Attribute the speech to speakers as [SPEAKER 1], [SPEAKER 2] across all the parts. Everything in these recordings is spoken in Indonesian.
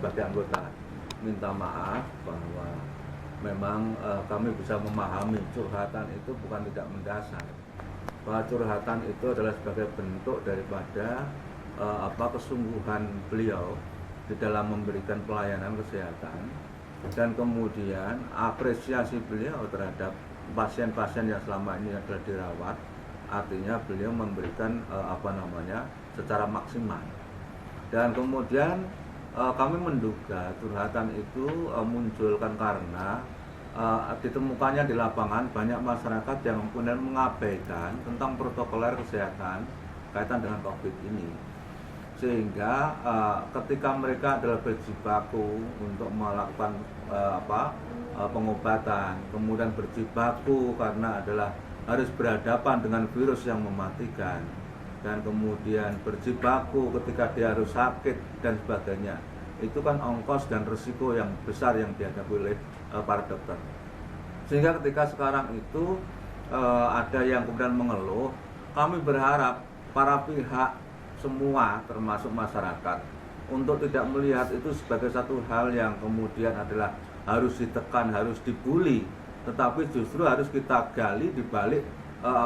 [SPEAKER 1] sebagai anggota minta maaf bahwa memang kami bisa memahami curhatan itu bukan tidak mendasar, bahwa curhatan itu adalah sebagai bentuk daripada kesungguhan beliau di dalam memberikan pelayanan kesehatan, dan kemudian apresiasi beliau terhadap pasien-pasien yang selama ini adalah dirawat, artinya beliau memberikan secara maksimal. Dan kemudian kami menduga curhatan itu munculkan karena ditemukannya di lapangan banyak masyarakat yang kemudian mengabaikan tentang protokoler kesehatan kaitan dengan COVID ini, sehingga ketika mereka adalah berjibaku untuk melakukan pengobatan, kemudian berjibaku karena adalah harus berhadapan dengan virus yang mematikan, dan kemudian berjibaku ketika dia harus sakit dan sebagainya, itu kan ongkos dan risiko yang besar yang dihadapi oleh para dokter. Sehingga ketika sekarang itu ada yang kemudian mengeluh, kami berharap para pihak semua termasuk masyarakat untuk tidak melihat itu sebagai satu hal yang kemudian adalah harus ditekan, harus dibully, tetapi justru harus kita gali di balik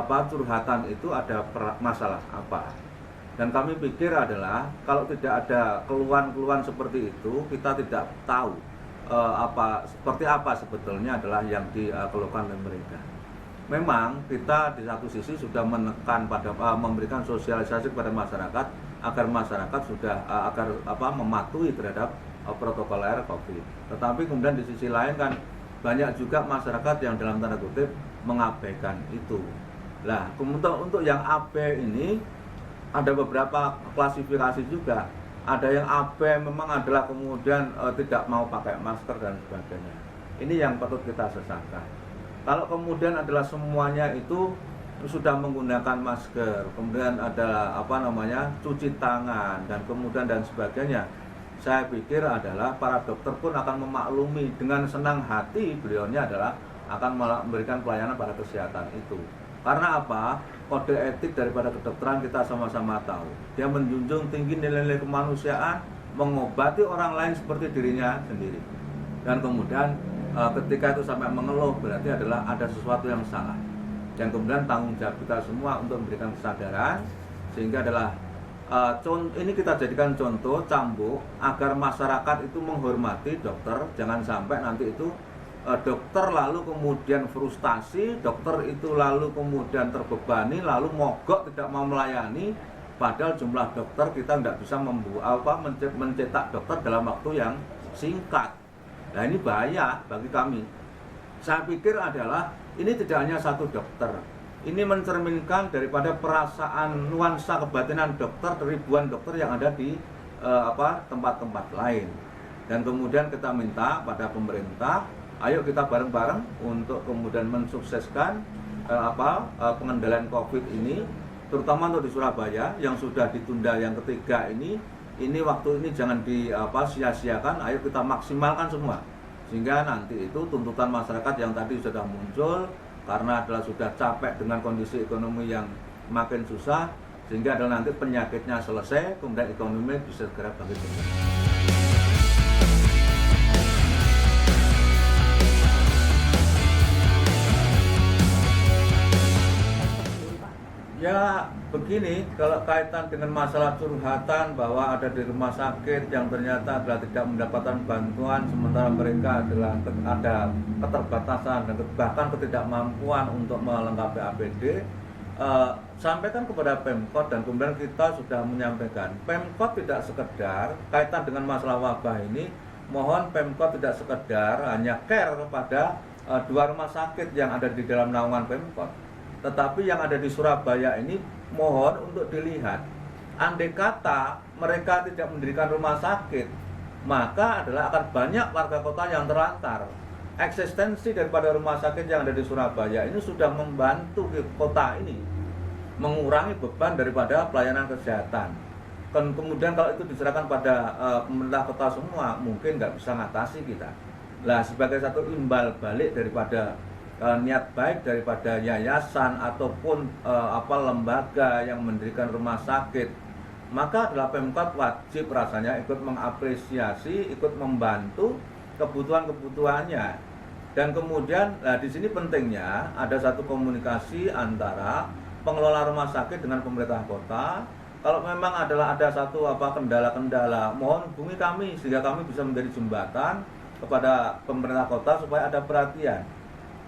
[SPEAKER 1] curhatan itu ada masalah apa. Dan kami pikir adalah kalau tidak ada keluhan-keluhan seperti itu, kita tidak tahu seperti apa sebetulnya adalah yang dikeluhkan oleh mereka. Memang kita di satu sisi sudah menekan pada memberikan sosialisasi kepada masyarakat agar masyarakat sudah mematuhi terhadap protokoler COVID. Tetapi kemudian di sisi lain kan banyak juga masyarakat yang dalam tanda kutip mengabaikan itu. Nah, kemudian untuk yang AB ini ada beberapa klasifikasi juga. Ada yang AB memang adalah kemudian tidak mau pakai masker dan sebagainya. Ini yang patut kita sesalkan. Kalau kemudian adalah semuanya itu sudah menggunakan masker, kemudian ada cuci tangan dan kemudian dan sebagainya, saya pikir adalah para dokter pun akan memaklumi dengan senang hati beliaunya adalah akan memberikan pelayanan pada kesehatan itu. Karena apa? Kode etik daripada kedokteran kita sama-sama tahu. Dia menjunjung tinggi nilai-nilai kemanusiaan, mengobati orang lain seperti dirinya sendiri. Dan kemudian ketika itu sampai mengeluh, berarti adalah ada sesuatu yang salah. Dan kemudian tanggung jawab kita semua untuk memberikan kesadaran, sehingga adalah ini kita jadikan contoh cambuk agar masyarakat itu menghormati dokter. Jangan sampai nanti itu dokter lalu kemudian frustasi, dokter itu lalu kemudian terbebani, lalu mogok tidak mau melayani, padahal jumlah dokter kita tidak bisa mencetak dokter dalam waktu yang singkat. Nah, ini bahaya bagi kami. Saya pikir adalah ini tidak hanya satu dokter, ini mencerminkan daripada perasaan nuansa kebatinan dokter, ribuan dokter yang ada di tempat-tempat lain. Dan kemudian kita minta pada pemerintah, ayo kita bareng-bareng untuk kemudian mensukseskan pengendalian COVID ini, terutama untuk di Surabaya yang sudah ditunda yang ketiga ini waktu ini jangan sia-siakan, ayo kita maksimalkan semua. Sehingga nanti itu tuntutan masyarakat yang tadi sudah muncul karena adalah sudah capek dengan kondisi ekonomi yang makin susah, sehingga adalah nanti penyakitnya selesai, kemudian ekonomi bisa segera bangkit kembali. Ya begini, kalau kaitan dengan masalah curhatan bahwa ada di rumah sakit yang ternyata adalah tidak mendapatkan bantuan, sementara mereka adalah ada keterbatasan dan bahkan ketidakmampuan untuk melengkapi APD, sampaikan kepada Pemkot, dan kemudian kita sudah menyampaikan Pemkot tidak sekedar kaitan dengan masalah wabah ini, mohon Pemkot tidak sekedar hanya care kepada 2 rumah sakit yang ada di dalam naungan Pemkot, tetapi yang ada di Surabaya ini mohon untuk dilihat. Andai kata mereka tidak mendirikan rumah sakit, maka adalah akan banyak warga kota yang terlantar. Eksistensi daripada rumah sakit yang ada di Surabaya ini sudah membantu kota ini mengurangi beban daripada pelayanan kesehatan. Kemudian kalau itu diserahkan pada pemerintah kota semua, mungkin nggak bisa ngatasi kita. Nah, sebagai satu imbal balik daripada niat baik daripada yayasan ataupun lembaga yang mendirikan rumah sakit, maka adalah Pemkot wajib rasanya ikut mengapresiasi, ikut membantu kebutuhan-kebutuhannya. Dan kemudian di sini pentingnya ada satu komunikasi antara pengelola rumah sakit dengan pemerintah kota. Kalau memang ada satu kendala-kendala, mohon hubungi kami sehingga kami bisa menjadi jembatan kepada pemerintah kota supaya ada perhatian.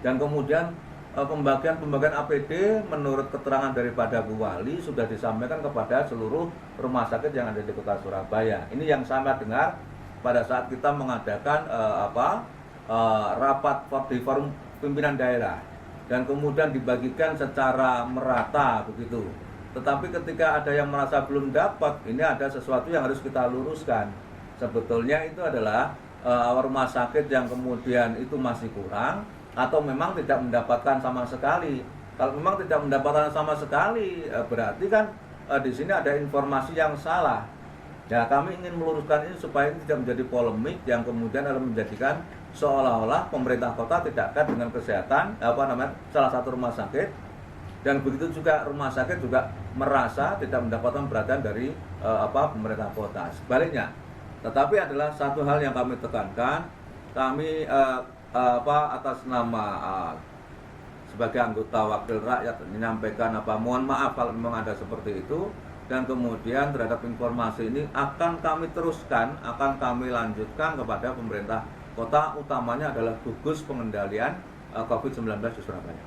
[SPEAKER 1] Dan kemudian pembagian APD menurut keterangan daripada Bu Wali sudah disampaikan kepada seluruh rumah sakit yang ada di Kota Surabaya. Ini yang sama dengar pada saat kita mengadakan rapat di forum pimpinan daerah, dan kemudian dibagikan secara merata begitu. Tetapi ketika ada yang merasa belum dapat, ini ada sesuatu yang harus kita luruskan. Sebetulnya itu adalah rumah sakit yang kemudian itu masih kurang, atau memang tidak mendapatkan sama sekali. Kalau memang tidak mendapatkan sama sekali, berarti kan di sini ada informasi yang salah. Ya, kami ingin meluruskan ini supaya ini tidak menjadi polemik yang kemudian akan menjadikan seolah-olah pemerintah kota tidak dekat dengan kesehatan salah satu rumah sakit, dan begitu juga rumah sakit juga merasa tidak mendapatkan perhatian dari pemerintah kota. Sebaliknya, tetapi adalah satu hal yang kami tekankan, kami atas nama sebagai anggota wakil rakyat menyampaikan mohon maaf kalau memang ada seperti itu, dan kemudian terhadap informasi ini akan kami teruskan, akan kami lanjutkan kepada pemerintah kota, utamanya adalah gugus pengendalian COVID-19 di Surabaya.